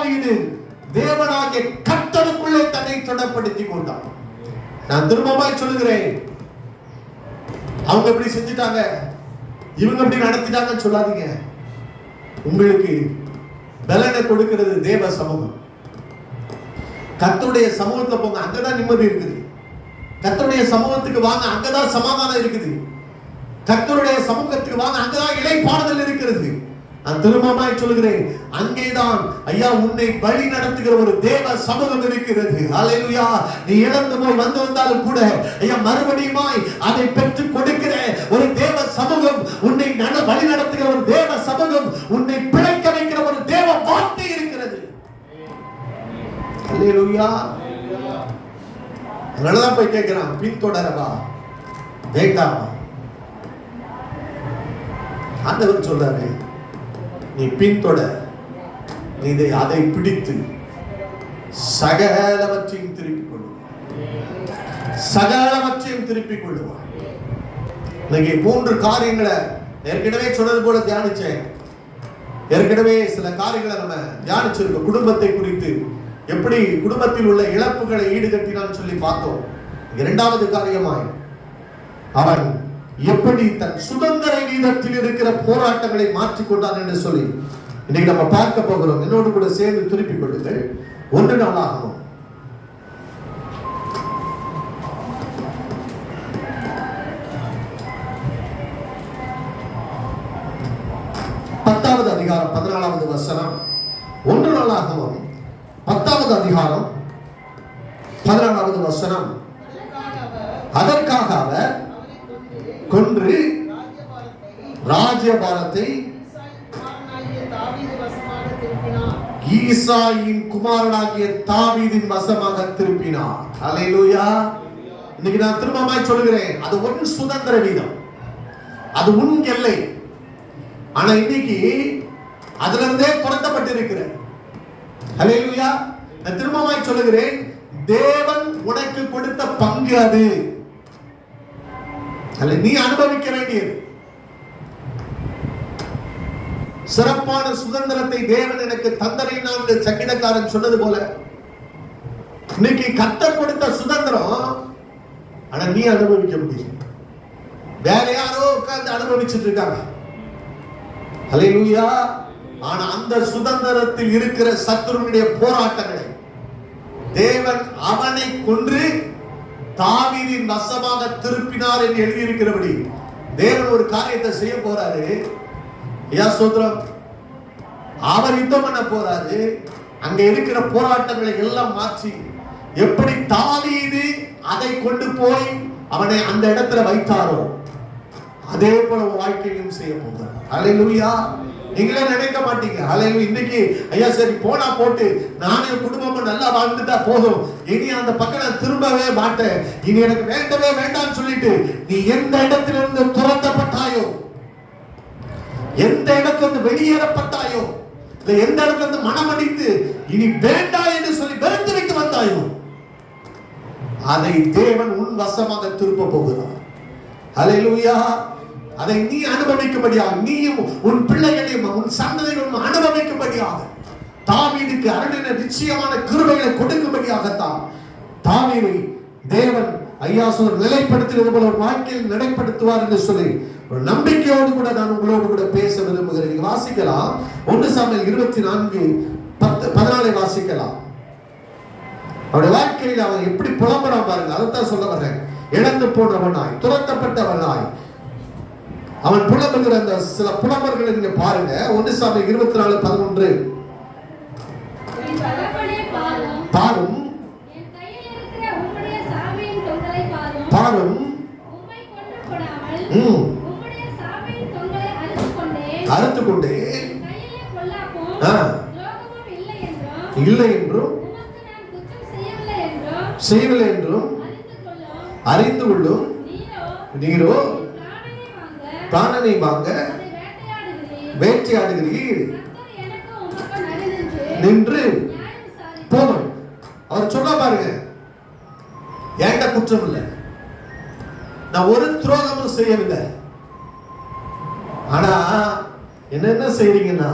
தாவீது தேவனாகிய கர்த்தருக்குள்ளே தன்னை தொடப்படுத்திக் கொண்டான். நான் திரும்பமாய் சொல்லுகிறேன், அவங்க எப்படி செஞ்சுட்டாங்க, இவங்க எப்படி நடத்திட்டாங்கன்னு சொல்லாதீங்க. உங்களுக்கு பலனை கொடுக்கிறது தேவ சமூகம். கர்த்தருடைய சமூகத்துல போங்க, அங்கதான் நிம்மதி இருக்குது. கர்த்தருடைய சமூகத்துக்கு வாங்க, அங்கதான் சமாதானம் இருக்குது. கர்த்தருடைய சமூகத்துக்கு வாங்க, அங்கதான் இளைப்பாறுதல் இருக்கிறது. நான் திரும்பமாய் சொல்கிறேன், அங்கேதான் ஐயா உன்னை வழி நடத்துகிற ஒரு தேவ சமூகம் இருக்கிறது. ஹல்லேலூயா. நீ இழந்து போய் வந்து வந்தாலும் கூட ஐயா மறுபடியுமாய் அதை பெற்று கொடுக்கிற ஒரு தேவ சமூகம், உன்னை வழி நடத்துகிற ஒரு தேவ சமூகம், உன்னை பிழைக்க வைக்கிற ஒரு தேவ வார்த்தை இருக்கிறது. ஹல்லேலூயா. அதனாலதான் போய் கேட்கிறான், பின்தொடரவா வேண்டாமா? ஆண்டவர் சொல்றாரு, நீ பின்தொடர், நீ அதை பிடித்து சகலவற்றையும் திருப்பிக் கொள்ளுவாய். சகலவற்றையும் திருப்பிக் கொள்ளுவாய். இன்னைக்கு 3 காரியங்களை ஏற்கனவே சொன்னது போல தியானிச்சேன். ஏற்கனவே சில காரியங்களை நம்ம தியானிச்சிருக்கோம். குடும்பத்தை குறித்து எப்படி குடும்பத்தில் உள்ள இழப்புகளை ஈடுகட்டினான்னு சொல்லி பார்த்தோம். 2வது காரியமாய் அவன் எப்படி தன் சுதந்திர வீதத்தில் இருக்கிற போராட்டங்களை மாற்றிக்கொண்டான் என்று சொல்லி இன்னைக்கு நம்ம பார்க்க போகிறோம். என்னோடு கூட சேர்ந்து திருப்பிக் கொள்ளுங்கள். 1 நாளாகமம் 10வது அதிகாரம் 14வது வசனம். 1 நாளாகமம் 10வது அதிகாரம் 14வது வசனம். அதற்காக அவர் கொன்று ராஜ்யபாரத்தை ஈசாயின் குமாரனாகிய தாவீதின் வசமாக திருப்பினார். ஹல்லேலூயா. இன்னைக்கு நான் திரும்பமாய் சொல்கிறேன், அது உன் சுதந்திர வீதம், அது உன் எல்லை. ஆனா இன்னைக்கு அதுல இருந்தே புறக்கப்பட்டிருக்கிற. ஹல்லேலூயா. நான் திரும்பமாய் சொல்லுகிறேன், தேவன் உனக்கு கொடுத்த பங்கு அது. நீ அனுபவிக்க வேண்டியது. சிறப்பான சுதந்திரத்தை தேவன் எனக்கு தந்தரையினார் என்று சங்கீதக்காரன் சொன்னது போல, இன்னைக்கு கர்த்தர் கொடுத்த சுதந்திரம் ஆனா நீ அனுபவிக்க முடியும். வேற யாரோ உட்கார்ந்து அனுபவிச்சுட்டு இருக்காங்க. ஹல்லேலூயா. ஆனா அந்த சுதந்திரத்தில் இருக்கிற சத்துருவினுடைய போராட்டங்களை தேவன் அவனை கொன்று தாவீதின் வசமாக திருப்பினார் என்று எழுதியிருக்கிறபடி தேவன் ஒரு காரியத்தை செய்ய போறாரு. சோதரம் அவர் யுத்தம் பண்ண போறாரு. அங்க இருக்கிற போராட்டங்களை எல்லாம் மாற்றி எப்படி தாவீது அதை கொண்டு போய் அவனை அந்த இடத்துல வைத்தாரோ அதே போல வாழ்க்கையும் செய்ய போகிறார். ஹல்லேலூயா. நீங்களே நினைக்க மாட்டீங்க. ஹல்லேலூயா. இன்னைக்கு ஐயா சரி போனா போட்டு, நானே குடும்பமும் நல்லா வாழ்ந்துட்டா போதும், இனி அந்த பக்கம் நான் திரும்பவே மாட்டேன், இனி எனக்கு வேண்டவே வேண்டாம்னு சொல்லிட்டு நீ எந்த இடத்திலிருந்து துரத்தப்பட்டாயோ, எந்த இடத்துல வெளியேறப்பட்டாயோ, எந்த இடத்துல மனமடித்து இனி வேண்டாம் என்று சொல்லி வெறுத்து விட்டு வந்தாயோ, அதை தேவன் உன் வசமாக திருப்ப போகிறார். ஹல்லேலூயா. அதை நீ அனுபவிக்கும்படியாக, நீயும் உன் பிள்ளைகளையும் உன் சந்ததிகளும் அனுபவிக்கும்படியாக தாவீதுக்கு அருளின நிச்சயமான கிருபைகளை கொடுக்கும்படியாகத்தான் தாவீதை தேவன் ஐயா சொல் நிலைப்படுத்துவது போல ஒரு வாழ்க்கையில் நிலைப்படுத்துவார் என்று சொல்லி ஒரு நம்பிக்கையோடு கூட நான் உங்களோடு கூட பேச விரும்புகிறேன். நீங்க வாசிக்கலாம் 1 சாமுவேல் 24:10-14 வாசிக்கலாம். அவருடைய வாழ்க்கையில் அவன் எப்படி புலம்புறான் பாருங்க. அதைத்தான் சொல்ல வர்றேன். இழந்து போனவனாய், துரத்தப்பட்டவனாய் அவன் புலம்புகிற அந்த சில புலம்பர்களை நீங்க பாருங்க. 1 சாமுவேல் 24:11 பாரும் பாரும் அறுத்து கொண்டே இல்லை என்றும் செய்யவில்லை என்றும் அறிந்து கொள்ளும் நீரோ பிராணனை வாங்க வேட்டையாடுகிறீர் நின்று போதும். அவர் சொல்ல பாருங்க, ஏண்ட குற்றம் இல்லை, நான் ஒரு துரோகமும் செய்யவில்லை. ஆனா என்ன செய்றீங்கன்னா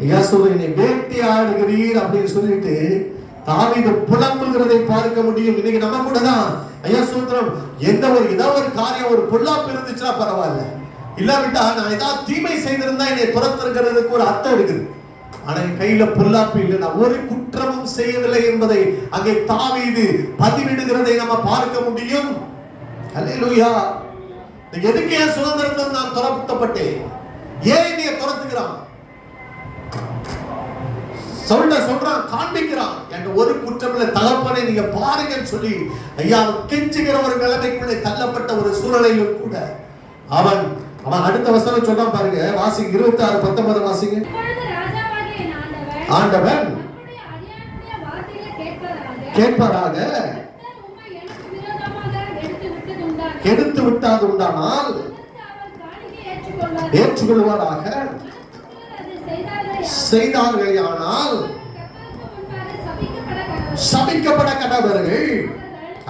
ஐயா சொல்ற என்னை வேட்டையாடுகிறீர் அப்படின்னு சொல்லிட்டு தாவீது புலம்புகிறதை பார்க்க முடியும். இன்னைக்கு நம்ம கூட தான் ஐயா சூத்திரம் ஏதோ ஒரு காரியம் ஒரு பொல்லாப்பு இருந்துச்சுன்னா பரவாயில்ல, இல்லாவிட்டா நான் ஏதாவது தீமை செய்திருந்தா என்னை துரத்துறதுக்கு ஒரு அர்த்தம் இருக்குது. ஆனா என் கையில பொல்லாப்பு இல்லை, நான் ஒரு குற்றமும் செய்யவில்லை என்பதை அங்கே தாவீது பதிவிடுகிறதை நம்ம பார்க்க முடியும். அல்லேலூயா. எதுக்கு என் சுதந்திரத்தை நான் துரத்தப்பட்டேன், ஏன் என்னைய துரத்துகிறான் சொல்றான், காண்பிக்கிறான். என்ற ஒரு குற்றமில்லை தகப்பனை நீங்க பாருங்கன்னு சொல்லி ஐயா கெஞ்சுகிற ஒரு நிலைமைக்குள்ளே தள்ளப்பட்ட ஒரு சூழ்நிலையிலும் கூட அவன் அடுத்த வசனம் சொல்றான் பாருங்க, வாசிங்க 26:19 வாசிங்க. ஆண்டவன் கேட்பாராக எடுத்து விட்டாது உண்டானால் ஏற்றுக்கொள்வாராக, செய்தார்களானால் சபிக்கப்பட கடவர்கள்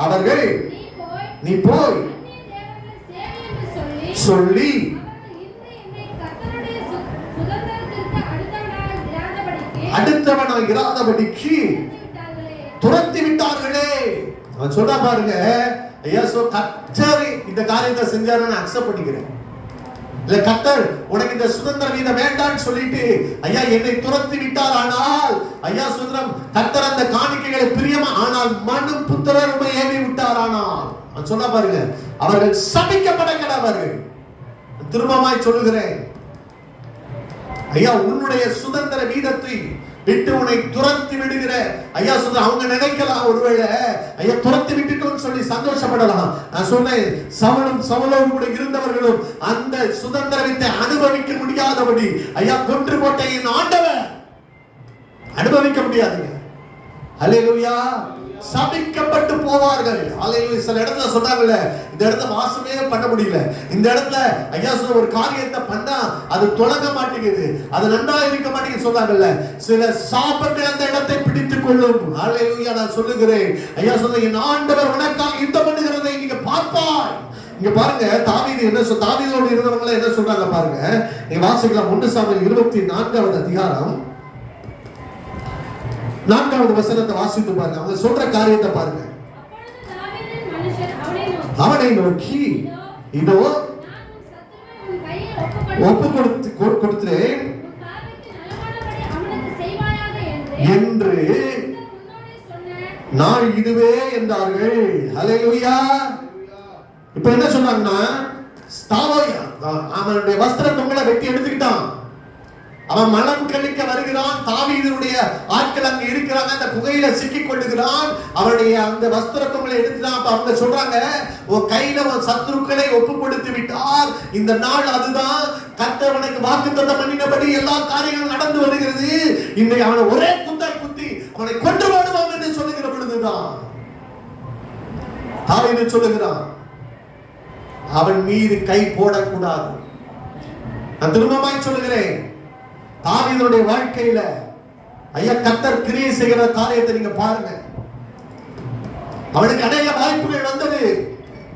அவர்கள். நீ போய் சொல்லி அடுத்தவனாய் இராதபடிக்கு துரத்தி விட்டார்களே. அவன் சொல்றா பாருங்க, ஐயா கர்த்தர் இந்த காரியத்தை செஞ்சாரு, நான் அக்செப்ட் பண்ணிக்கிறேன். இல்ல கர்த்தர் உனக்கு இந்த சுதந்திர வீதம் வேண்டான்னு சொல்லிட்டு ஐயா என்னை துரத்தி விட்டார். ஆனால் ஐயா சுதந்திரம் கர்த்தர் அந்த காணிக்கைகளை பிரியமா, ஆனால் மனு புத்திரருமை ஏவி விட்டார். ஆனால் அவன் சொன்னா பாருங்க, அவர்கள் சபிக்கப்பட கடவர்கள். திரும்பமாய் சொல்லுகிறேன் ஐயா, உன்னுடைய சுதந்திர வீதத்தை விட்டு உன்னை துரத்தி விடுகிற ஐயா சொல்ற அவங்க நினைக்கலாம் ஒருவேளை ஐயா துரத்தி விட்டுட்டோம்னு சொல்லி சந்தோஷப்படலாம். நான் சொன்னேன், சவுலோடு கூட இருந்தவர்களும் அந்த சுதந்திரத்தை அனுபவிக்க முடியாதபடி ஐயா கொன்று போட்ட என் ஆண்டவர் அனுபவிக்க முடியாதுங்க. அல்லேலூயா. சபிக்கப்பட்டு போவார்கள். அல்லேலூயா. சில இடத்துல சொன்னாங்கல்ல, இந்த இடத்துல வாசமே பண்ண முடியல, இந்த இடத்துல ஐயா சொல்ற ஒரு காரியத்தை பண்ணா அது தொடங்க மாட்டேங்குது, அது நன்றா இருக்க மாட்டேங்குது சொன்னாங்கல்ல, சில சாபங்கள் அந்த இடத்தை பிடித்துக் கொள்ளும். அல்லேலூயா. நான் சொல்லுகிறேன் ஐயா சொல்ற என் ஆண்டவர் உனக்காக யுத்தம் பண்ணுகிறதை நீங்க பார்ப்பாய். இங்க பாருங்க, தாவீது என்ன தாவீதோடு இருந்தவங்க என்ன சொல்றாங்க பாருங்க, நீங்க வாசிக்கலாம். 1 சாமுவேல் 24வது அதிகாரம் 4வது வசனத்தை வாசித்து பாருங்க. அவங்க சொல்ற காரியத்தை பாருங்க. அவனை நோக்கி இதோ ஒப்பு கொடுத்தேன் என்று நாள் இதுவே என்றார்கள். அல்லேலூயா. இப்ப என்ன சொன்னாங்கன்னா, அவனுடைய வஸ்திர தொங்கலை வெட்டி எடுத்துக்கிட்டான். அவன் மலம் கழிக்க வருகிறான். தாவீதுடைய ஆட்கள் அங்க இருக்கிறாங்க, அந்த குகையில சிக்கிக் கொள்ளுகிறான். அவனுடைய அந்த வஸ்திரங்களை எடுத்துதான். அவங்க சொல்றாங்க, உன் கையில உன் சத்துருக்களை ஒப்பு கொடுத்து விட்டார். இந்த நாள் அதுதான் கர்த்தர் அவனுக்கு வாக்குத்தத்தம் பண்ணினபடி எல்லா காரியங்களும் நடந்து வருகிறது. இன்றைக்கு அவனை ஒரே குத்தாய் குத்தி அவனை கொன்று போடுவோம் என்று சொல்லுகிற பொழுதுதான் தாவீது சொல்லுகிறான், அவன் மீது கை போடக்கூடாது. நான் திரும்பமாய் சொல்லுகிறேன், தாவீதுடைய வாழ்க்கையில ஐயா கர்த்தர் கிரியை செய்கிற காரியத்தை நீங்க பாருங்க. அவனுக்கு அநேக வாய்ப்புகள் வந்தது,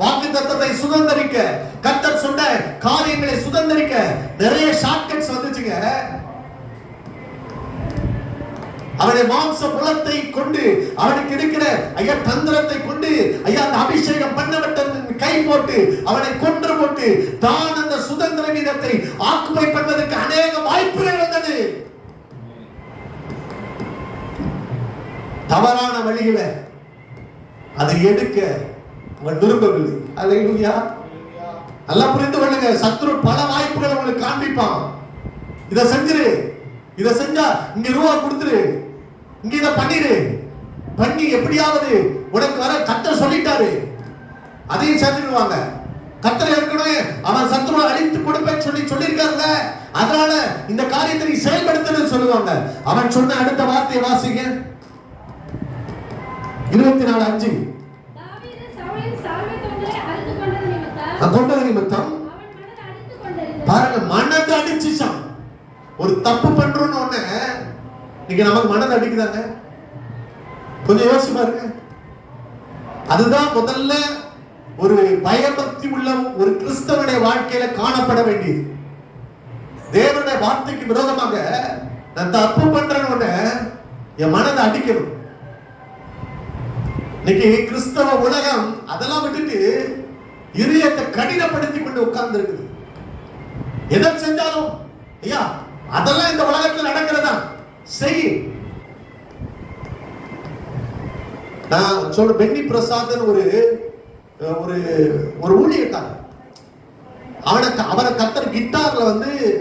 வாக்குத்தத்தத்தை சுதந்தரிக்க, கர்த்தர் சொன்ன காரியங்களை சுதந்தரிக்க நிறைய ஷார்ட்கட்ஸ் வந்துச்சுங்க. அவனுடைய மாம்ச புலத்தை கொண்டு, அவனுக்கு இருக்கிற ஐயா தந்திரத்தை கொண்டு ஐயா அந்த அபிஷேகம் பண்ணப்பட்ட கை போட்டு அவனை கொன்று போட்டு தான் அந்த சுதந்திர வீதத்தை ஆக்குபை பண்ணுவதற்கு அநேக வாய்ப்புகள் வந்தது. தவறான வழியில அதை எடுக்க அவன் விரும்பவில்லை. அல்லேலூயா. நல்லா புரிந்து கொள்ளுங்க, சத்துரு பல வாய்ப்புகளை உங்களுக்கு காண்பிப்பான். இதை செஞ்சிரு, இதை செஞ்சா இங்க ரூபா கொடுத்துரு, இங்க இதை பண்ணிரு, பண்ணி எப்படியாவது உனக்கு வர கர்த்தர் சொல்லிட்டாரு அதையும் சேர்த்துடுவாங்க. கர்த்தர் ஏற்கனவே அவன் சத்துருவை அழித்து கொடுப்பேன்னு சொல்லியிருக்காருல, அதனால இந்த காரியத்தை நீ செயல்படுத்துன்னு சொல்லுவாங்க. அவன் சொன்ன அடுத்த வார்த்தையை வாசிங்க. 24:5. கொண்டது நிமித்தம் பாருங்க, மனது அடிச்சுச்சான். ஒரு தப்பு பண்றோம்னு ஒண்ணு நீங்க நமக்கு மனது அடிக்குதாங்க? கொஞ்சம் யோசிச்சு பாருங்க. அதுதான் முதல்ல ஒரு பயபக்தி உள்ள ஒரு கிறிஸ்தவனுடைய வாழ்க்கையில காணப்பட வேண்டியது. தேவனுடைய வார்த்தைக்கு விரோதமாக நான் தப்பு பண்றேன்னு என் மனதை அடிக்கணும். இன்னைக்கு கிறிஸ்தவ உலகம் அதெல்லாம் விட்டுட்டு இதயத்தை கடினப்படுத்தி கொண்டு உட்கார்ந்து இருக்குது. எதை செஞ்சாலும் ஐயா அதெல்லாம் இந்த உலகத்தில் நடக்கிறதா செய். நான் சொல்ற பென்னி பிரசாத் ஒரு ஒரு ஊழியக்காரன். அவனை கத்தர் கிட்டார்ல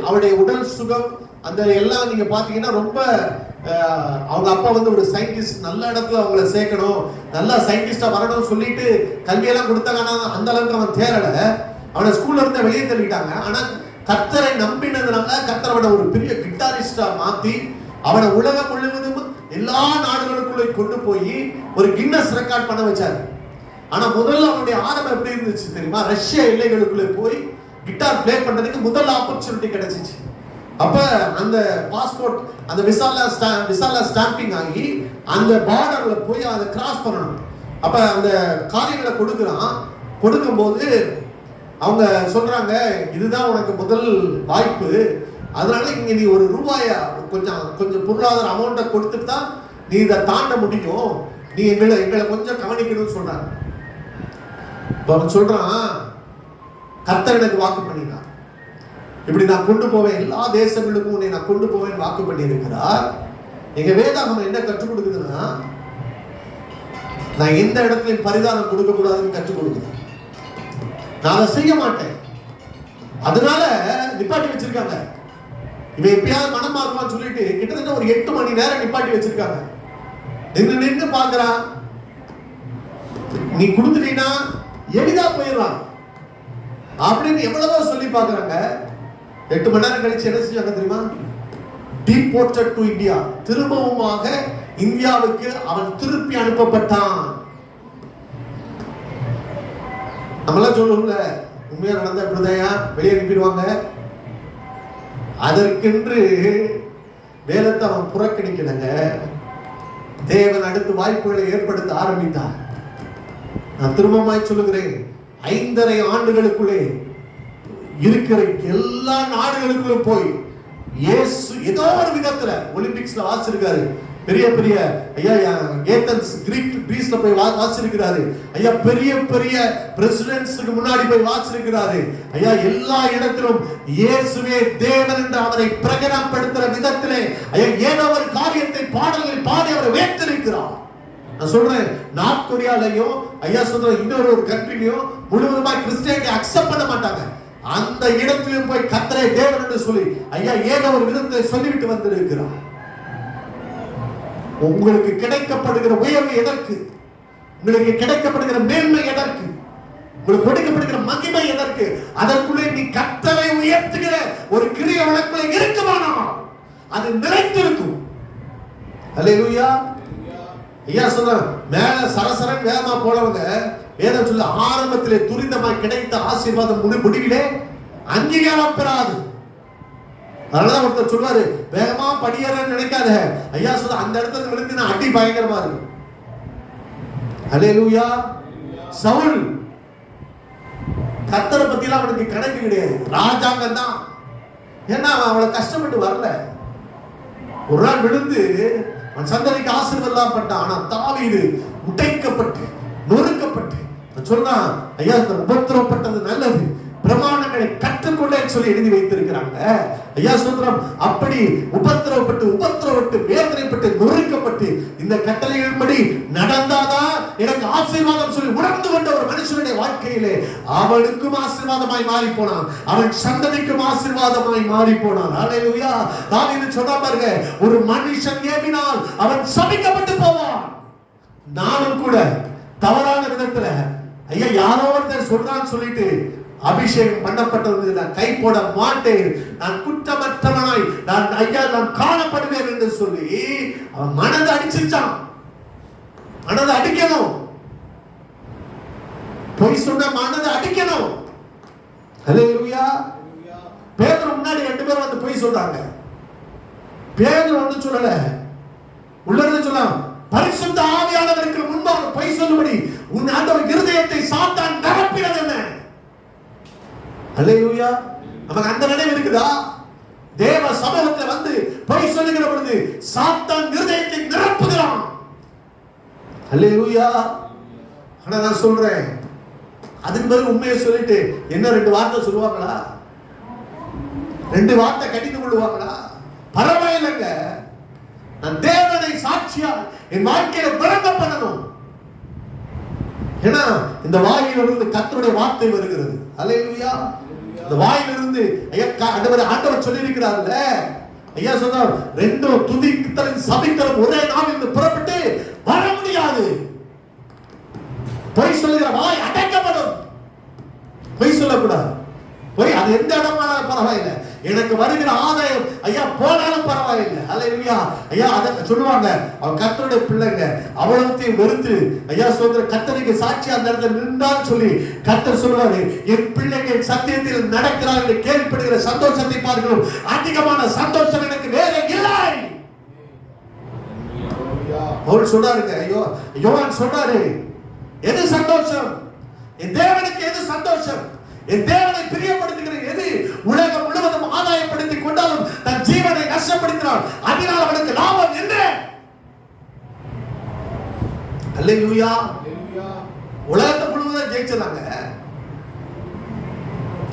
அவருடைய உடல் சுகம் அந்த எல்லாம் நீங்க பாத்தீங்கன்னா ரொம்ப அவங்க அப்பா ஒரு சயின்டிஸ்ட், நல்ல இடத்துல அவங்கள சேர்க்கணும், நல்ல சயின்டிஸ்டா வரணும்னு சொல்லிட்டு கல்வியெல்லாம் கொடுத்தாங்க. ஆனா அந்த அளவுக்கு அவன் தேரல. அவனை ஸ்கூல்ல இருந்து வெளியே தள்ளிட்டாங்க. ஆனா கத்தரை நம்பினதுனால கத்தர் அவனை ஒரு பெரிய கிட்டாரிஸ்டா மாத்தி அவனை உலகம் முழுவதும் எல்லா நாடுகளுக்குள்ளே கொண்டு போய் ஒரு கின்னஸ் ரெக்கார்ட் பண்ண வச்சாரு. ஆனா முதல்ல அவனுடைய ஆரம்பம் எப்படி இருந்துச்சு தெரியுமா? ரஷ்யா எல்லைகளுக்குள்ளே போய் கிட்டார் பிளே பண்றதுக்கு முதல் ஆப்பர்ச்சுனிட்டி கிடைச்சிச்சு. அப்ப அந்த பாஸ்போர்ட் அந்த விசால ஸ்டாம்பிங் ஆகி அந்த பார்டர்ல போய் அதை கிராஸ் பண்ணணும். அப்ப அந்த காரியங்களை கொடுக்கும்போது அவங்க சொல்றாங்க, இதுதான் உனக்கு முதல் வாய்ப்பு, அதனால இங்க நீ ஒரு ரூபாய கொஞ்சம் பொருளாதார அமௌண்ட்டை கொடுத்துட்டு தான் நீ இதை தாண்ட முடியும், நீ எங்களை கொஞ்சம் கவனிக்கணும்னு சொல்றாங்க. அவன் சொல்றான், கர்த்தர் எனக்கு வாக்கு பண்ணினார், இப்படி நான் கொண்டு போவேன், எல்லா தேசங்களுக்கும் உன்னை நான் கொண்டு போவேன் வாக்கு பண்ணி இருக்கிறார். எங்க வேதாகம் என்ன கற்றுக் கொடுக்குதுன்னா, நான் எந்த இடத்துலயும் பரிதானம் கொடுக்க கூடாதுன்னு கற்றுக் கொடுக்குது. நான் அதை செய்ய மாட்டேன், அதனால நிப்பாட்டி வச்சிருக்காங்க. இவன் எப்பயாவது மனம் மாறுவான்னு சொல்லிட்டு கிட்டத்தட்ட ஒரு 8 மணி நேரம் நிப்பாட்டி வச்சிருக்காங்க. நின்று பாக்குறான், நீ கொடுத்துட்டீங்கன்னா எளிதா போயிடலாம் அப்படின்னு எவ்வளவோ சொல்லி பாக்குறாங்க. 8 மணி நேரம் கழிச்சு என்ன செஞ்சாங்க தெரியுமா? டிபோர்ட்டட் டு இந்தியா, திரும்பவுமாக இந்தியாவுக்கு அவன் திருப்பி அனுப்பப்பட்டான். நம்மளாம் சொல்லுவோம்ல, உண்மையா நடந்தா இப்படிதையா வெளியே அனுப்பிடுவாங்க. அதற்கென்று வேலத்தை அவன் புறக்கணிக்கலங்க. தேவன் அடுத்து வாய்ப்புகளை ஏற்படுத்த ஆரம்பித்தார். நான் திரும்பமாய் சொல்லுகிறேன், 5.5 ஆண்டுகளுக்குள்ளே இருக்கிற எல்லா நாடுகளுக்குள்ளும் போய் இயேசு ஏதோ ஒரு விதத்துல ஒலிம்பிக்ஸ்ல வாசிருக்காரு, பெரிய பெரிய ஐயா ஏதென்ஸ் கிரீஸ்ல போய் வாசிருக்கிறாரு, ஐயா பெரிய பெரிய பிரசிடென்ட்ஸ்க்கு முன்னாடி போய் வாசிருக்கிறாரு. ஐயா எல்லா இடத்திலும் இயேசுவே தேவன் என்று அவரை பிரகடனப்படுத்துற விதத்திலே ஐயா ஏதோ ஒரு காரியத்தை பாடல்கள் பாடி அவரை வேற்றிருக்கிறார். நான் சொல்றேன், நார்த் கொரியாலையும் ஐயா சொல்ற இன்னொரு கண்ட்ரிலையும் முழுவதுமா கிறிஸ்டியானிட்டி அக்செப்ட் பண்ண மாட்டாங்க. அந்த இடத்திலும் போய் கர்த்தரே தேவன் என்று சொல்லி ஐயா ஏதோ ஒரு விதத்தை சொல்லிவிட்டு வந்திருக்கிறார். உங்களுக்கு கிடைக்கப்படுகிற உயர்வு எதற்கு? உங்களுக்கு கிடைக்கப்படுகிற மேன்மை எதற்கு? உங்களுக்கு கொடுக்கப்படுகிற மகிமை எதற்கு? அதற்குள்ளே நீ கர்த்தரை உயர்த்துகிற ஒரு கிரியை உனக்குள்ளே இருக்குமானா அது நிறைந்திருக்கும். அல்லேலூயா. ஐயா சொல்ற மேல சரசரன் வேகமா போனவங்க வேதம் சொல்ல ஆரம்பத்திலே துரிதமாய் கிடைத்த ஆசீர்வாதம் முடிவிலே அங்கீகாரம் பெறாது. அதனால ஒருத்தர் சொல்வாரு, வேகமா படியேறன்னு நினைக்காத. ஐயா சொல்ல அந்த இடத்துல விழுந்து அடி பயங்கரமா இருக்கு. அல்லேலூயா. சவுல் கர்த்தரை பத்தி எல்லாம் அவனுக்கு கணக்கு கிடையாது, ராஜாங்கம் தான். ஏன்னா அவன் அவ்வளவு கஷ்டப்பட்டு வரல. ஒரு நாள் விழுந்து அவன் சந்ததிக்கு ஆசீர்வாதம் பட்டான். ஆனா தாவீது உடைக்கப்பட்டு நொறுக்கப்பட்டு சொல்றான், ஐயா இந்த உபத்திரவப்பட்டது நல்லது, பிரமாணங்களை கற்றுக்கொண்டே சொல்லி எழுதி வைத்திருக்கிறாங்க. ஐயா சொல்றோம், அப்படி உபத்திரவப்பட்டு வேதனைப்பட்டு நொறுக்கப்பட்டு இந்த கட்டளைகளின்படி நடந்தாதான் எனக்கு ஆசீர்வாதம் சொல்லி உணர்ந்து கொண்ட ஒரு மனுஷனுடைய வாழ்க்கையிலே அவனுக்கும் ஆசீர்வாதமாய் மாறி போனான், அவன் சந்ததிக்கும் ஆசீர்வாதமாய் மாறி போனான். அல்லேலூயா. தாவீது சொன்னா பாருங்க, ஒரு மனுஷன் ஏவினால் அவன் சபிக்கப்பட்டு போவான். நானும் கூட தவறான விதத்துல ஐயா யாரோ ஒருத்தர் சொல்றான்னு சொல்லிட்டு அபிஷேகம் பண்ணப்பட்டது நான் கை போட மாட்டேன், நான் குற்றமற்றவனாய் நான் காணப்படுவேன் என்று சொல்லி அவன் மனதை அடிச்சிருச்சான். மனதை அடிக்கணும், பொய் சொன்ன மனதை அடிக்கணும். அல்லேலூயா. பேதுரு முன்னாடி 2 பேர் வந்து பொய் சொல்றாங்க. பேதுரு வந்து சொல்லல, உள்ளது சொல்லலாம், பரிசுத்த ஆவியானவருக்கு முன்பாக பொய் சொல்லும்படி உன் ஆண்டவர் இருதயத்தை சாத்தான் நிரப்பினது என்ன? அல்லேலூயா. நமக்கு அந்த நினைவு இருக்குதா? தேவ சமூகத்தில் வந்து பொய் சொல்லுகிற பொழுது சாத்தான் இருதயத்தை நிரப்புகிறான். அல்லேலூயா. ஆனா நான் சொல்றேன், அதுக்கு பிறகு உண்மையை சொல்லிட்டு என்ன 2 வார்த்தை சொல்லுவாங்களா? 2 வார்த்தை கடிந்து கொள்வாங்களா? பரவாயில்லைங்க, நான் தேவனை சாட்சியா என் வாழ்க்கையில விளங்க பண்ணணும். ஏன்னா இந்த வாயிலிருந்து கர்த்தருடைய வார்த்தை வருகிறது. அல்லேலூயா. இந்த வாயிலிருந்து ஆண்டவர் சொல்லி இருக்கிறார்ல, ஐயா சொன்னார், 2 துதித்தலும் சபித்தலும் ஒரே நாவிலிருந்து புறப்பட்டு வர முடியாது. பொய் சொல்லுகிற வாய் அடைக்கப்படும். பொய் சொல்லக்கூடாது. பொய் அது எந்த இடமானாலும் பரவாயில்லை, எனக்கு வருகிற ஆதாயம் ஐயா போனாலும் பரவாயில்லை. அல்லேலூயா. ஐயா அத சொல்லுவாங்க, அவன் கர்த்தருடைய பிள்ளைங்க அவ்வளவுத்தையும் வெறுத்து ஐயா சொல்ற கர்த்தருக்கு சாட்சி அந்த இடத்துல நின்றான்னு சொல்லி கர்த்தர் சொல்லுவாரு, என் பிள்ளைகள் சத்தியத்தில் நடக்கிறார் என்று கேள்விப்படுகிற சந்தோஷத்தை பார்க்கிறோம். அதிகமான சந்தோஷம் எனக்கு வேற இல்லை. அவர் சொல்றாருங்க, ஐயோ யோவான் சொல்றாரு, எது சந்தோஷம்? என் தேவனுக்கு எது சந்தோஷம்? என் தேவனை பிரியப்படுத்துகிற எது உலகம் முழுவதும் ஆதாயப்படுத்திக் கொண்டாலும் தன் ஜீவனை நஷ்டப்படுத்தினான், அதனால் அவனுக்கு லாபம் என்ன? அல்லேலூயா. உலகத்தை முழுவதும் ஜெயிச்சதாங்க,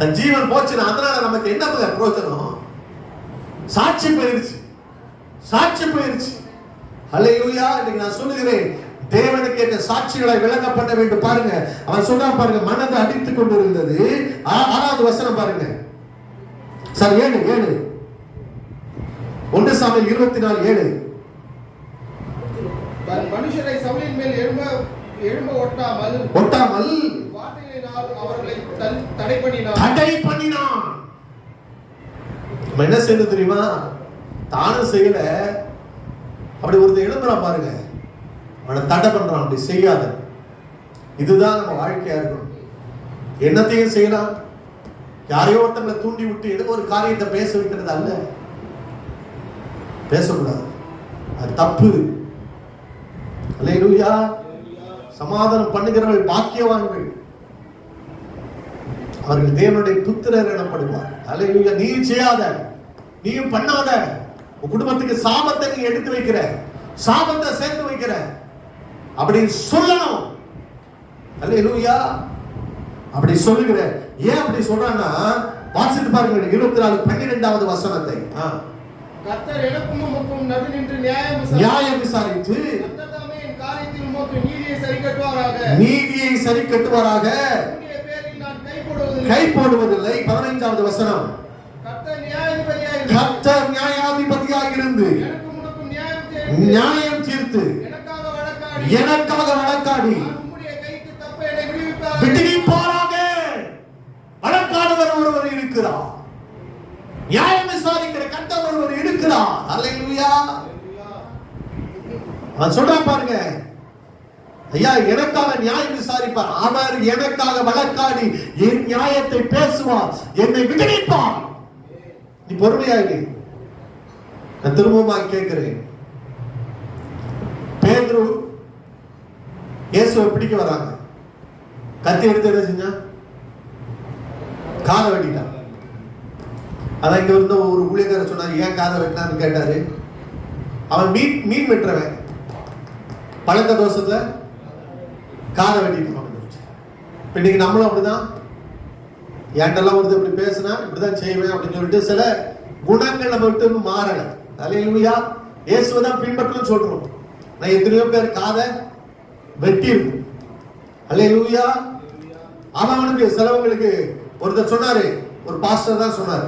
தன் ஜீவன் போச்சுன்னா அதனால நமக்கு என்ன பிரயோஜனம்? சாட்சி போயிருச்சு, சாட்சி போயிருச்சு. அல்லேலூயா. இன்னைக்கு நான் சொல்லுகிறேன், தேவனுக்கு என்ற சாட்சிகளை விளங்கப்பட வேண்டும். பாருங்க, அவன் சொல்றான் பாருங்க, மனதை அடித்துக் கொண்டிருந்தது. 6வது வசனம் பாருங்க சார், 7 1 சாமுவேல் 24:7. மனுஷரை சவுலின் மேல் எழும்ப ஒட்டாமல் வார்த்தைகளினால் அவர்களை தடை பண்ணினான். என்ன செய்யணும் தெரியுமா? தானும் செய்யல, அப்படி ஒருத்தர் எழும்புறான் பாருங்க, அவனை தடை பண்றான், அப்படி செய்யாத. இதுதான் நம்ம வாழ்க்கையா இருக்கணும். என்னத்தையும் செய்யலாம், யாரையோ ஒருத்தங்களை தூண்டி விட்டு ஏதோ ஒரு காரியத்தை பேச வைக்கிறது அல்ல, பேசக்கூடாது, அது தப்பு. அல்லேலூயா. சமாதானம் பண்ணுகிறவர்கள் பாக்கியவான்கள், அவர்கள் தேவனுடைய புத்திரர் எனப்படுவார். அல்லேலூயா. நீயும் செய்யாத, நீயும் பண்ணாத, உன் குடும்பத்துக்கு சாபத்தை நீ எடுத்து வைக்கிற, சாபத்தை சேர்த்து வைக்கிற, அப்படி சொல்லணும். அல்லேலூயா. அப்படி சொல்லுகிற. ஏன் அப்படி சொல்றான்னா, வாசித்து பாருங்க 24:12 வசனத்தை. கர்த்தர் எனக்கும் உமக்கும் நடு நின்று நியாயம் விசாரித்து கர்த்தர் தாமே என் காரியத்தில் உமக்கு நீதியை சரி கட்டுவாராக. உம்முடைய பேரில் நான் கை போடுவதில்லை. 15வது வசனம். கர்த்தர் நியாயாதிபதியாக இருந்து எனக்கும் உமக்கும் நியாயம் தீர்த்து எனக்காக வழக்காடி விடுவிப்பாராக. வழக்காடுவர் ஒருவர் இருக்கிறார், நியாயம் விசாரிக்கிற கர்த்தர் ஒருவர் இருக்கிறார். அல்லேலூயா. அவன் சொல்றான் பாருங்க, ஐயா எனக்காக நியாயம் விசாரிப்பார், அவர் எனக்காக வழக்காடி என் நியாயத்தை பேசுவார், என்னை விடுவிப்பார். நீ பொறுமையாகி. நான் திரும்பவும் கேட்கிறேன், பேதுரு இயேசுவை பிடிக்க வராங்க, கத்தி எடுத்து என்ன செஞ்சா? காதை வெட்டிட்டான். அதான் இங்க இருந்த ஒரு ஊழியக்காரர் சொன்னார், ஏன் காதை வெட்டினான்னு கேட்டாரு. அவன் மீன் வெட்டுறவன், பழக்க தோஷத்துல காதை வெட்டிட்டான். இன்னைக்கு நம்மளும் அப்படிதான், ஏண்டெல்லாம் வந்து இப்படி பேசினா இப்படிதான் செய்வேன் அப்படின்னு சொல்லிட்டு சில குணங்கள் நம்ம விட்டு மாறல. அல்லேலூயா. இயேசுவை தான் பின்பற்றணும்னு சொல்றோம். நான் எத்தனையோ பேர் காதை வெட்டியிருக்கும். அல்லேலூயா. அவனுக்கு சிலவங்களுக்கு ஒருத்தர் சொன்னாரு, ஒரு பாஸ்டர் தான் சொன்னாரு,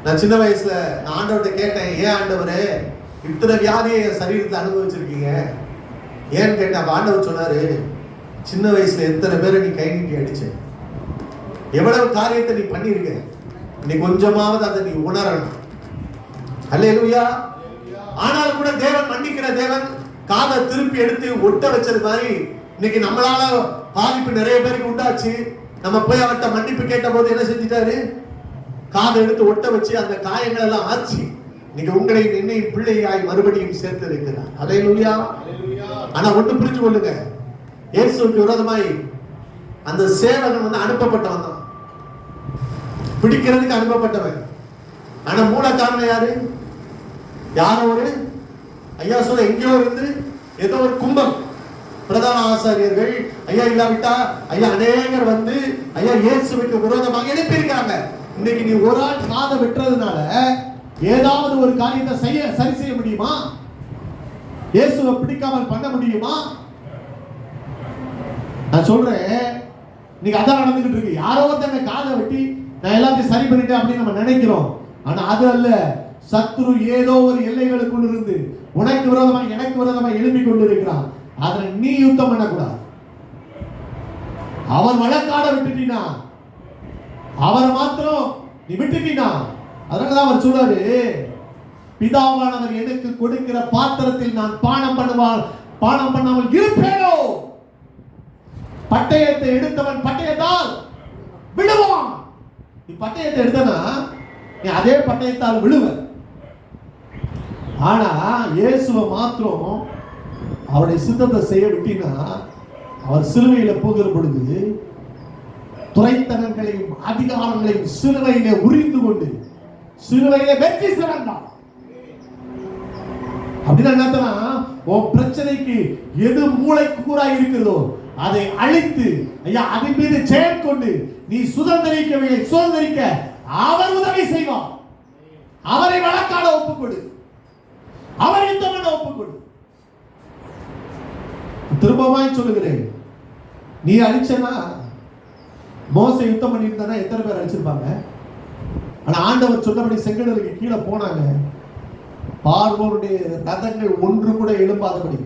நான் சின்ன வயசுல நான் ஆண்டவர்கிட்ட கேட்டேன், ஏன் ஆண்டவரே இத்தனை வியாதியை என் சரீரத்தை அனுபவிச்சிருக்கீங்க ஏன்னு கேட்டேன். ஆண்டவர் சொன்னாரு, சின்ன வயசுல எத்தனை பேரை நீ கை நீட்டி அடிச்ச, எவ்வளவு காரியத்தை நீ பண்ணிருக்க, நீ கொஞ்சமாவது அதை நீ உணரணும். அல்லேலூயா. ஆனால் கூட தேவன் மன்னிக்கிற தேவன். காதை திருப்பி எடுத்து ஒட்ட வச்சது மாதிரி இன்னைக்கு நம்மளால பாதிப்பு நிறைய பேருக்கு உண்டாச்சு. நம்ம போய் அவர்கிட்ட மன்னிப்பு கேட்ட போது என்ன செஞ்சிட்டாரு? காதை எடுத்து ஒட்ட வச்சு அந்த காயங்கள் எல்லாம் ஆச்சு. நீங்க உங்களை என்னையும் பிள்ளையாய் மறுபடியும் சேர்த்து இருக்கிறார். அல்லேலூயா. ஆனா ஒண்ணு புரிஞ்சு கொள்ளுங்க, இயேசுவுக்கு விரோதமாய் அந்த சேவகன் வந்து அனுப்பப்பட்டவன் தான், பிடிக்கிறதுக்கு அனுப்பப்பட்டவன். ஆனா மூல காரணம் யாரு? யாரோ ஒரு ஐயா சொல்ல எங்கேயோ இருந்து ஏதோ ஒரு கும்பம் பிரதான ஆசாரியர்கள் ஐயா இல்லாவிட்டா ஐயா அநேகர் வந்து ஐயா இயேசுவுக்கு விரோதமாக எழுப்பியிருக்காங்க. இன்னைக்கு நீ ஒரு ஆள் காதை வெட்டுறதுனால ஏதாவது ஒரு காரியத்தை சரி செய்ய முடியுமா? இயேசுவை பிடிக்காமல் பண்ண முடியுமா? நான் சொல்றேன், நீங்க அதான் நடந்துகிட்டு இருக்கு. யாரோ ஒருத்தங்க காதை வெட்டி நான் எல்லாத்தையும் சரி பண்ணிட்டேன் அப்படின்னு நம்ம நினைக்கிறோம். ஆனா அது அல்ல. சத்ரு ஏதோ ஒரு எல்லைகளுக்குள் இருந்து உனக்கு விரோதமாக எனக்கு விரோதமாக எழுப்பி கொண்டிருக்கிறான். அதுல நீ யுத்தம் பண்ணக்கூடாது. அவர் வழக்காட விட்டுட்டீனா, அவரை மாத்திரம் நீ விட்டுட்டீனா, அதனாலதான் அவர் சொல்றாரு, பிதாவானவர் எனக்கு கொடுக்கிற பாத்திரத்தில் நான் பானம் பண்ணாமல் இருப்பேனோ. பட்டயத்தை எடுத்தவன் பட்டயத்தால் விழுவான். நீ பட்டயத்தை எடுத்தனா நீ அதே பட்டயத்தால் விழுவ. ஆனா இயேசுவை மாத்திரம் அவருடைய சித்தத்தை செய்ய விட்டினா, அவர் சிலுவையில போகிற பொழுது துரைத்தனங்களையும் அதிகாரங்களையும் சிலுவையிலே உரிந்து கொண்டு சிலுவையிலே வெற்றி சிறந்தான். அப்படின்னா என்னன்னா, உன் பிரச்சனைக்கு எது மூளை கூறா இருக்கிறதோ அதை அழித்து ஐயா அதன் மீது செயல் கொண்டு நீ சுதந்திரிக்க அவர் உதவி செய்வார். அவரை வழக்காட ஒப்புக்கொடு, அவரை யுத்தம் பண்ண ஒப்புக்கொடு. திரும்பமாய் சொல்லுகிறேன், நீ அழிச்சனா மோசே யுத்தம் பண்ணியிருந்தானா எத்தனை பேர் அழிச்சிருப்பாங்க? ஆனா ஆண்டவர் சொன்னபடி செங்கடலுக்கு கீழே போனாங்க. பார்வோனுடைய ரதங்கள் ஒன்று கூட எழும்பாதபடி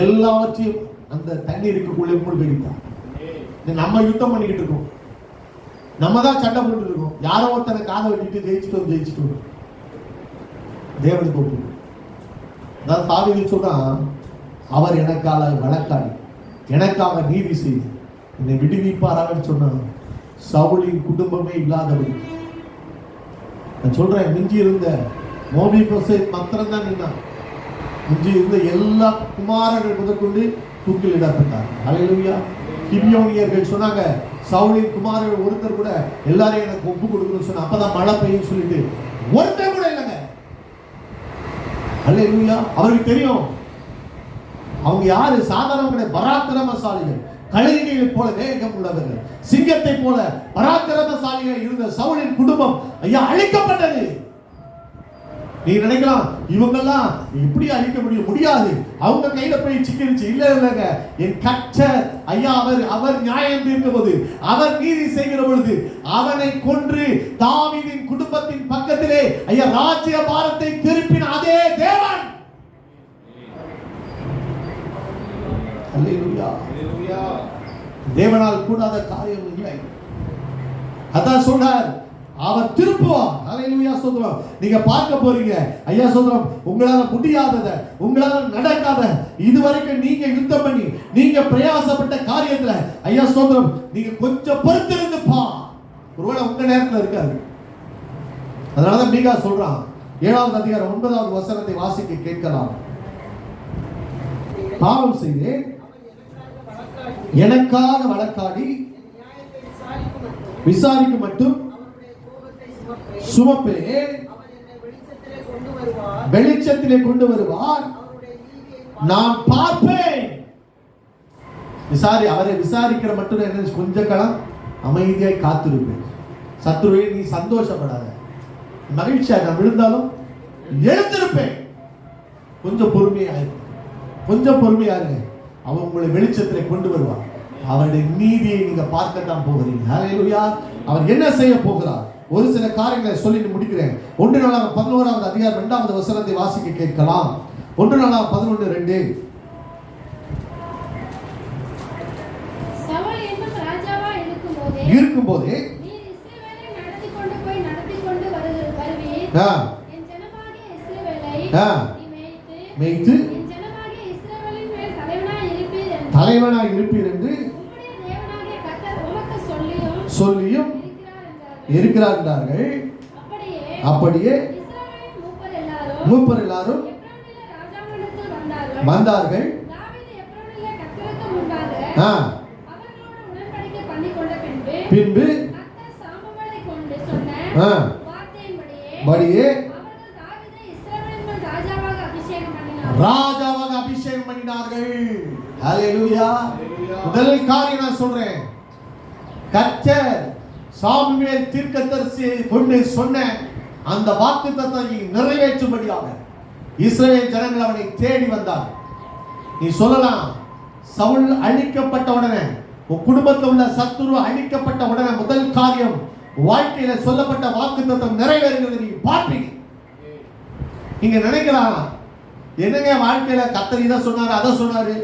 எல்லாவற்றையும் அந்த தண்ணீருக்குள்ளே மூழ்கடித்தான். நம்ம யுத்தம் பண்ணிக்கிட்டு இருக்கோம், நம்ம தான் சண்டை போட்டு இருக்கோம். யாரோ ஒருத்தனை காதை வெட்டிட்டு ஜெயிச்சுட்டோம். தேவனுக்கு ஒப்பு. அதாவது தாவீது சொல்றான், அவர் எனக்காக வழக்காடி எனக்காக நீதி செய்து என்னை விடுவிப்பாராக சொன்னான். சவுலின் குடும்பமே இல்லாதபடி நான் சொல்றேன், மிஞ்சி இருந்த மோபிபோசேத் மாத்திரம் தான் நின்னான். மிஞ்சி இருந்த எல்லா குமாரர்கள் முதற்கொண்டு தூக்கிலிடப்பட்டார். ஹல்லேலூயா. கிபியோனியர்கள் சொன்னாங்க, சவுலின் குமாரர்கள் ஒருத்தர் கூட எல்லாரையும் எனக்கு ஒப்பு கொடுக்கணும்னு சொன்ன, அப்பதான் மழை பெய்யும் சொல்லிட்டு ஒருத்தர் கூட இல்லைங்க. ஹல்லேலூயா. அவருக்கு தெரியும் அவங்க யாரு, சாதாரண பராக்கிரமசாலிகள், கழுகினை போல வேகம் உள்ளவர்கள், சிங்கத்தை போல பராக்கிரமசாலிகள் இருந்த சவுலின் குடும்பம் ஐயா அழிக்கப்பட்டது. நீ நினைக்கலாம் இவங்கெல்லாம் எப்படி அழிக்க முடியாது, அவங்க கையில போய் சிக்கிருச்சு. இல்லங்க, என் கர்த்தர் ஐயா அவர் நியாயம் தீர்க்கும் போது, அவர் நீதி செய்கிற பொழுது அவனை கொன்று தாவீதின் குடும்பத்தின் பக்கத்திலே ஐயா ராஜ்ய பாரத்தை திருப்பின அதே தேவன். அல்லேலூயா. தேவனால் கூடாத காரியம் இல்லை. அதான் சொன்னார், அவர் திருப்புவார். ஹல்லேலூயா. சொல்றோம், நீங்க பார்க்க போறீங்க ஐயா. சொல்றோம், உங்களால முடியாதத, உங்களால நடக்காத, இதுவரைக்கும் நீங்க யுத்தம் பண்ணி நீங்க பிரயாசப்பட்ட காரியத்துல ஐயா சொல்றோம், நீங்க கொஞ்சம் பொறுத்திருந்து பா, ஒருவேளை உங்க நேரத்துல இருக்காது. அதனாலதான் மீகா சொல்றான், 7வது அதிகாரம் 9வது வசனத்தை வாசிக்க கேட்கலாம். பாவம் செய்தேன், எனக்காக வழக்காடி விசாரிக்க மட்டும் சுமப்பேன், வெளிச்சத்திலே கொண்டு வருவார், நான் பார்ப்பேன். அவரை விசாரிக்கிற மட்டும் என்ன, கொஞ்ச காலம் அமைதியாய் காத்திருப்பேன். சத்துருவே நீ சந்தோஷப்படாத, மகிழ்ச்சியா நான் விழுந்தாலும் எழுந்திருப்பேன். கொஞ்சம் பொறுமையா இருங்க. அவன் உங்களை வெளிச்சத்திலே கொண்டு வருவார். அவருடைய நீதியை நீங்க பார்க்கத்தான் போகிறீங்க. ஹல்லேலூயா. அவர் என்ன செய்ய போகிறார்? ஒரு சில காரியங்களை சொல்லிட்டு முடிக்கிறேன். 1 நாளாகமம் 11வது அதிகாரம் 2வது வசனத்தை வாசிக்க கேட்கலாம். 1 நாளாகமம் 11:2. சவுல் என்னும் ராஜாவா இருக்கும்போதே நீர் இஸ்ரவேலை நடத்தி கொண்டு வருவீர். என் ஜனமாகிய இஸ்ரவேலை நீ மேய்த்து என் ஜனமாகிய இஸ்ரவேலின் மேல் தலைவனாய் இருப்பீர் என்று உம்முடைய தேவனாகிய கர்த்தர் உமக்கு சொல்லியும் இருக்கிறார் என்றார்கள். அப்படியே இஸ்ரவேலின் மூப்பர் எல்லாரும் வந்தார்கள். தாவீது எப்ரோனிலே கர்த்தருக்கு முன்பாக அவர்களோடு உடன்படிக்கை பண்ணிக்கொண்ட பின்பு கர்த்தர் சாமுவேலை கொண்டு சொன்ன படியே அவர்கள் தாவீதை இஸ்ரவேலின் மேல் ராஜாவாக அபிஷேகம் பண்ணினார்கள். ராஜாவாக அபிஷேகம் பண்ணினார்கள். ஹalleluya. முதல் காரியம் நான் சொல்றேன், கர்த்தர் சாமுவேல் தீர்க்கதரிசியை கொண்டு சொன்ன அந்த வாக்குத்தத்தத்தை நிறைவேற்றும்படியாக இஸ்ரவேல் ஜனங்கள் அவனை தேடி வந்தார். நீ சொல்லலாம், சவுல் அழிக்கப்பட்ட உடனே, உன் குடும்பத்தில் உள்ள சத்துரு அழிக்கப்பட்ட உடனே முதல் காரியம் வாழ்க்கையில சொல்லப்பட்ட வாக்குத்தத்தம் நிறைவேறுகிறது நீ பார்ப்பீங்க. நீங்க நினைக்கலாம், என்னங்க வாழ்க்கையில கர்த்தர் இதை சொன்னாரு அதை சொன்னாரு.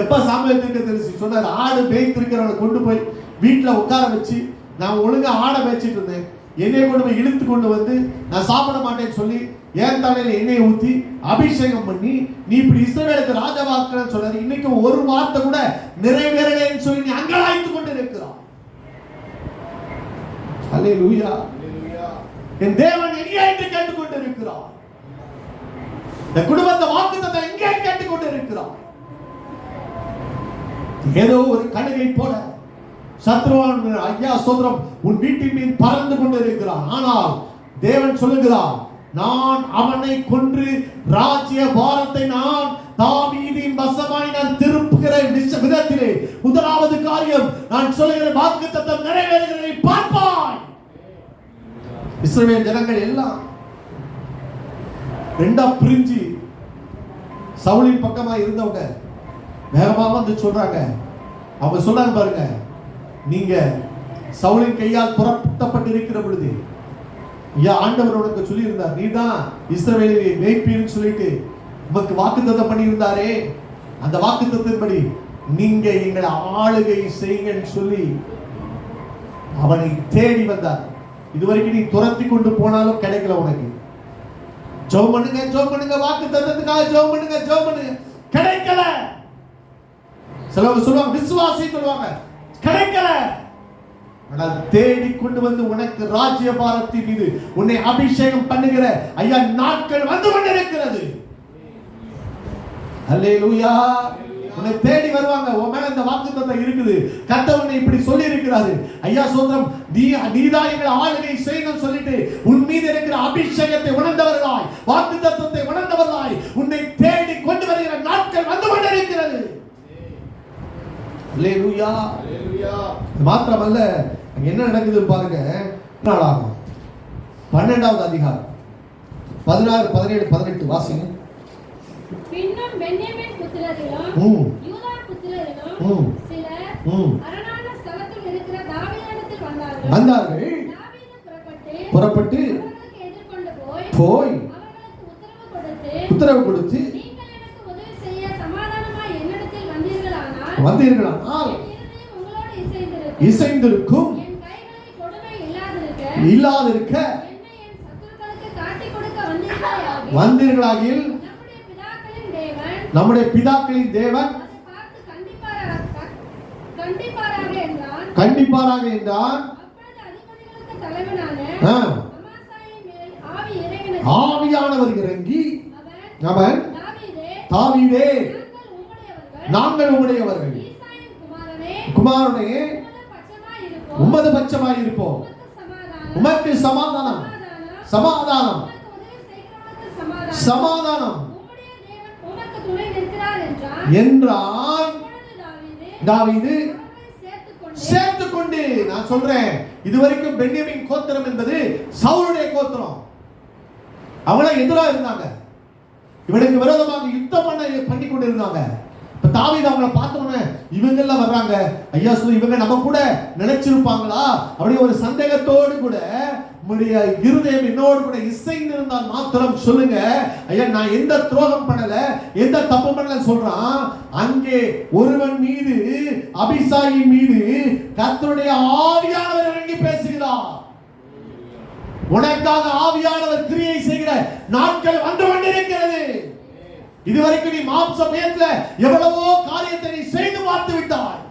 எப்ப சாமுவேல் தீர்க்கதரிசி சொன்னாரு, ஆடு மேய்த்திருக்கிறவனை கொண்டு போய் வீட்டுல உட்கார வச்சு நான் ஒழுங்கா ஆடை மேய்ச்சிட்டு இருந்தேன், என்னை கொண்டு போய் இழுத்து கொண்டு வந்து நான் சாப்பிட மாட்டேன்னு சொல்லி என் தலையில எண்ணெயை ஊத்தி அபிஷேகம் பண்ணி நீ இப்படி இஸ்ரவேலுக்கு ராஜாவாக்குறன்னு சொன்னாரு. இன்னைக்கு ஒரு வார்த்தை கூட நிறைவேறலைன்னு சொல்லி நீ அங்கலாய்த்து கொண்டு இருக்கிறாய். ஹல்லேலூயா. என் தேவன் எங்கே என்று கேட்டுக்கொண்டு இருக்கிறார். இந்த குடும்பத்தை வாக்குத்தத்தை எங்கே கேட்டுக்கொண்டு இருக்கிறார். ஏதோ ஒரு கழுகை போல சத்ருவான் ஐயா சோதரம் உன் வீட்டின் மீது பறந்து கொண்டு இருக்கிறான். ஆனால் தேவன் சொல்லுகிறார், நான் அவனை கொன்று ராஜ்ய பாரத்தை நான் தாவீதின் வசமாய் நான் திருப்புகிற விதத்திலே முதலாவது காரியம் நான் சொல்லுகிற வாக்குத்தத்தம் நிறைவேறுகிறதை பார்ப்பாய். இஸ்ரவேல் ஜனங்கள் எல்லாம் ரெண்டா பிரிஞ்சு சவுலின் பக்கமா இருந்தவங்க வேகமா வந்து சொல்றாங்க. அவங்க சொன்னாங்க பாருங்க, நீங்க சவுலின் கையால் புறப்பட்டப்பட்டிருக்கிற பொழுது ஐயா ஆண்டவர் உனக்கு சொல்லி இருந்தார், நீ தான் இஸ்ரவேலை மேய்ப்பீன்னு சொல்லிட்டு உமக்கு வாக்குத்தத்தம் பண்ணி இருந்தாரே, அந்த வாக்குத்தத்தின்படி நீங்க எங்களை ஆளுகை செய்யுங்கன்னு சொல்லி அவனை தேடி வந்தார். இதுவரைக்கும் நீ துரத்தி கொண்டு போனாலும் கிடைக்கல உனக்கு. ஜெபம் பண்ணுங்க, ஜெபம் பண்ணுங்க, வாக்குத்தத்தத்துக்காக ஜெபம் பண்ணுங்க, ஜெபம் பண்ணுங்க, கிடைக்கல. சிலவங்க சொல்லுவாங்க, விசுவாசி சொல்லுவாங்க, கிடைக்கல. ஆனால் தேடி கொண்டு வந்து உனக்கு ராஜ்ய பாரத்தின் மீது உன்னை அபிஷேகம் பண்ணுகிற ஐயா நாட்கள் வந்து கொண்டிருக்கிறது. அல்லேலூயா. உன்னை தேடி வருவாங்க, உன் மேல இந்த வாக்குத்தத்தம் இருக்குது, கர்த்தர் உன்னை இப்படி சொல்லி இருக்கிறாரு, ஐயா சோதரம் நீதான் எங்களை ஆளுகை செய்யணும் சொல்லிட்டு உன் மீது இருக்கிற அபிஷேகத்தை உணர்ந்தவர்களாய் வாக்குத்தத்தத்தை உணர்ந்தவர்களாய் உன்னை தேடி கொண்டு வருகிற நாட்கள் வந்து கொண்டிருக்கிறது. அல்லேலூயா. மாத்திரமல்ல, என்ன நடக்குது பாருங்க. நாளாகும் 12வது அதிகாரம் 16, 17, 18 வாசிங்க. பின்னும் பென்யமீன் புத்திரரிலும் யூதா புத்திரரிலும் சிலர் அரணான ஸ்தலத்தில் இருக்கிற தாவீதிடத்தில் வந்தார்கள். தாவீது புறப்பட்டு அவர்களுக்கு எதிர்கொண்டு போய் அவர்களுக்கு உத்தரவு கொடுத்து நீங்கள் எனக்கு உதவி செய்ய சமாதானமாய் என்னிடத்தில் வந்தீர்களானால் இசைந்திருக்கும், என் கைகளில் கொடுமை இல்லாதிருக்க என்னை என் சத்துருக்களுக்கு காட்டிக் கொடுக்க வந்தீர்களாகில் நம்முடைய பிதாக்களின் தேவன் கண்டிப்பாராக என்றான். ஆவியானவர் இறங்கி அவன் தாவீதே நாங்கள் உம்முடையவர்கள், குமாரனே உமது பட்சமாய் இருப்போம், உமக்கு சமாதானம் சமாதானம் சமாதானம் என்றான். தாவீது சேர்த்துக்கொண்டு, நான் சொல்றேன், இதுவரைக்கும் பென்யமீன் கோத்திரம் என்பது சவுலுடைய கோத்திரம். அவங்கள எதிராக இருந்தாங்க, இவனுக்கு விரோதமாக யுத்தம் பண்ணி கொண்டு இருந்தாங்க. தாவீது அவங்கள பார்த்தோன்னே இவங்க எல்லாம் வர்றாங்க, ஐயா சொல்லி இவங்க நம்ம கூட நினைச்சிருப்பாங்களா அப்படி ஒரு சந்தேகத்தோடு கூட உங்களுடைய இருதயம் என்னோடு கூட இசைந்திருந்தால் மாத்திரம் சொல்லுங்க, ஐயா நான் எந்த துரோகம் பண்ணல, எந்த தப்பு பண்ணல சொல்றான். அங்கே ஒருவன் மீது, அபிசாயின் மீது கர்த்தருடைய ஆவியானவர் இறங்கி பேசுகிறார். உனக்காக ஆவியானவர் கிரியை செய்கிற நாட்கள் வந்து கொண்டிருக்கிறது. இதுவரைக்கும் நீ மாம்ச பயத்துல எவ்வளவோ காரியத்தை நீ செய்து பார்த்து விட்டாய்.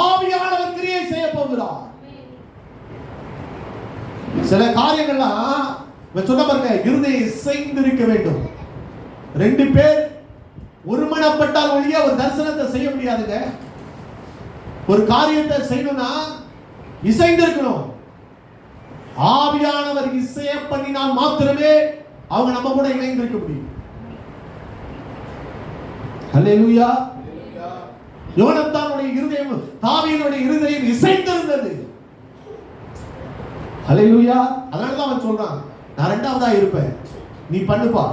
ஆவியானவர் கிரியை செய்ய போகிறார். சில காரியங்கள்லாம் சொன்ன பாருங்க, இருதயம் இசைந்திருக்க வேண்டும். 2 பேர் ஒருமனப்பட்டால் ஒழிய ஒரு தரிசனத்தை செய்ய முடியாதுங்க. ஒரு காரியத்தை செய்யணும்னா இசைந்திருக்கணும். ஆவியானவர் இசைய பண்ணினால் மாத்திரமே அவங்க நம்ம கூட இணைந்திருக்க முடியும். அல்லேலூயா. யோனத்தானுடைய இருதயம் தாவீதுடைய இருதயம் இசைந்திருந்தது. அல்லேலூயா. அதனால தான் அவன் சொல்றான், நான் இரண்டாவதா இருப்பேன், நீ பண்ணுப்பா.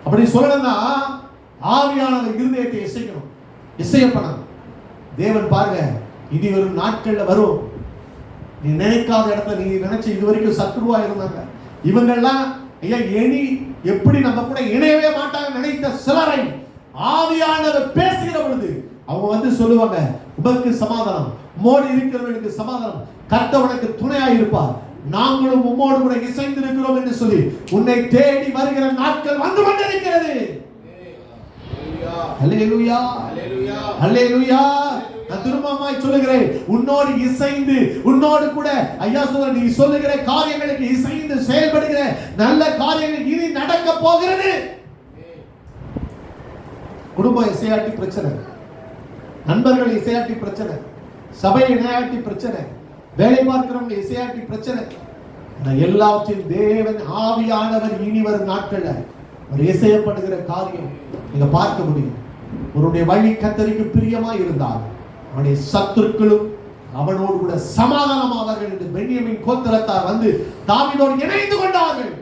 அப்படி சொல்லணும்னா ஆவியானவர் இருதயத்தை இசைக்கணும், இசையப்படணும். தேவன் பாருங்க, இனி வரும் நாட்கள்ல வரும், நீ நினைக்காத இடத்துல, நீ நினைச்ச இதுவரைக்கும் சத்ருவா இருந்தாங்க இவங்கெல்லாம், ஐயா இனி எப்படி நம்ம கூட இணையவே மாட்டாங்க நினைத்த சிலரை ஆவியானவர் பேசுகிற பொழுது அவங்க வந்து சொல்லுவாங்க, உமக்கு சமாதானம், உம்மோடு இருக்கிறவர்களுக்கு சமாதானம், கர்த்தர் உனக்கு துணையாய் இருப்பார், நாங்களும் உம்மோடு கூட இசைந்து இருக்கிறோம் என்று சொல்லி உன்னை தேடி வருகிற நாட்கள் வந்து கொண்டிருக்கிறது. அல்லேலூயா, அல்லேலூயா. நான் திரும்பமாய் சொல்லுகிறேன், உன்னோடு இசைந்து, உன்னோடு கூட ஐயா சொல்ற நீ சொல்லுகிற காரியங்களுக்கு இசைந்து செயல்படுகிற நல்ல காரியங்கள் இனி நடக்க போகிறது. குடும்பம் இசையாட்டி பிரச்சனை, நண்பர்கள் இசையாட்டி பிரச்சனை, சபை இணையாட்டி பிரச்சனை, வேலை பார்க்கிறவங்க இசையாட்டி பிரச்சனை, எல்லாவற்றையும் தேவன் ஆவியானவர் இனி வரும் நாட்கள்ல ஒரு இசையப்படுகிற காரியம் நீங்க பார்க்க முடியும். அவருடைய வழி கர்த்தருக்கு பிரியமா இருந்தால் அவனுடைய சத்துருக்களும் அவனோடு கூட சமாதானமாவார்கள் என்று பென்யமீன் கோத்திரத்தார் வந்து தாவீதோடு இணைந்து கொண்டார்கள்.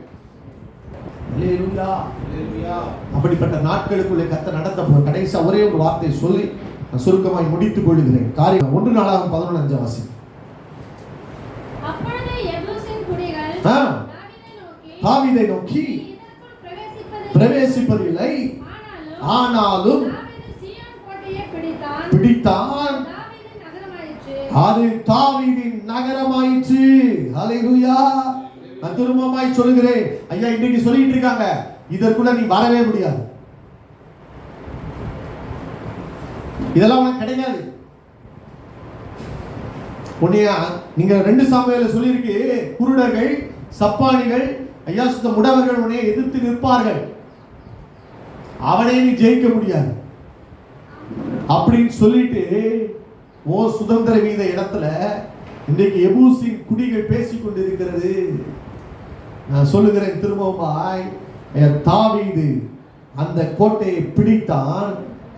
அல்லேலூயா, அல்லேலூயா. அப்படிப்பட்ட நாட்களுக்குள்ளே கர்த்தர் நடத்த கடைசி ஒரே ஒரு வார்த்தை சொல்லி நான் சுருக்கமாய் முடித்துக் கொள்கிறேன். காரியம் 1 நாளாகும் 11 வாசி. அப்பொழுது எபூசின் குடிகள் தாவீதை நோக்கி பிரவேசிப்பதில்லை, ஆனாலும் பிடித்தான், அது தாவீதின் நகரமாயிற்று. அல்லேலூயா. நான் திரும்பமாய் சொல்லுகிறேன், ஐயா இன்னைக்கு சொல்லிட்டு இருக்காங்க, இதற்குள்ள நீ வரவே முடியாது, இதெல்லாம் உனக்கு கிடைக்காது. உன்னையா நீங்க 2 சாமுவேல்ல சொல்லியிருக்கு, குருடர்கள் சப்பானிகள் ஐயா சுத்த முடவர்கள் உன்னை எதிர்த்து நிற்பார்கள், அவனை நீ ஜெயிக்க முடியாது அப்படின்னு சொல்லிட்டு ஓ சுதந்திர வீத இடத்துல இன்றைக்கு எபூசின் குடிகள் பேசிக் கொண்டிருக்கிறது. நான் சொல்லுகிறேன் திரும்பவாய், தாவீது அந்த கோட்டையை பிடித்தான்,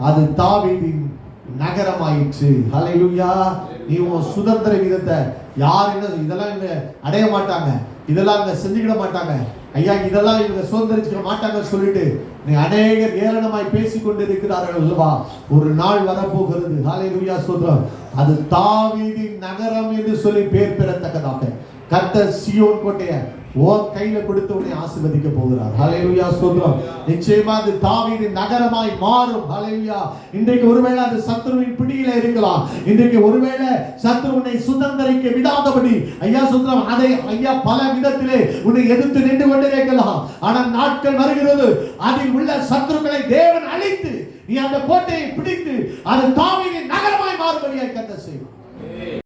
அது தாவீதின் நகரமாயிற்று. ஹல்லேலூயா. நீ உன் சுதந்திர வீதத்தை யார் இதெல்லாம் இங்க அடைய மாட்டாங்க, இதெல்லாம் இங்க செஞ்சுக்கிட மாட்டாங்க, ஐயா இதெல்லாம் இவங்க சுதந்திரிச்சுக்க மாட்டாங்க சொல்லிட்டு நீ அநேகர் ஏளனமாய் பேசிக் கொண்டிருக்கிறார்கள் அல்லவா? ஒரு நாள் வரப்போகிறது. ஹல்லேலூயா சொல்றோம், அது தாவீதின் நகரம் என்று சொல்லி பேர் பெறத்தக்கதாக கர்த்தர் சீயோன் கோட்டையை ஓர் கையில கொடுத்து உன்னை ஆசீர்வதிக்க போகிறார். ஹல்லேலூயா சொல்றோம். நிச்சயமா அது தாவீதின் நகரமாய் மாறும். ஹல்லேலூயா. இன்றைக்கு ஒருவேளை அது சத்துருவின் பிடியில இருக்கலாம், இன்றைக்கு ஒருவேளை சத்துரு உன்னை சுதந்திரிக்க விடாதபடி ஐயா சொல்றோம், அதை ஐயா பல விதத்திலே உன்னை எதிர்த்து நின்று கொண்டிருக்கலாம். ஆனால் நாட்கள் வருகிறது, அதில் உள்ள சத்துருக்களை தேவன் அழித்து நீ அந்த கோட்டையை பிடித்து அது தாவீதின்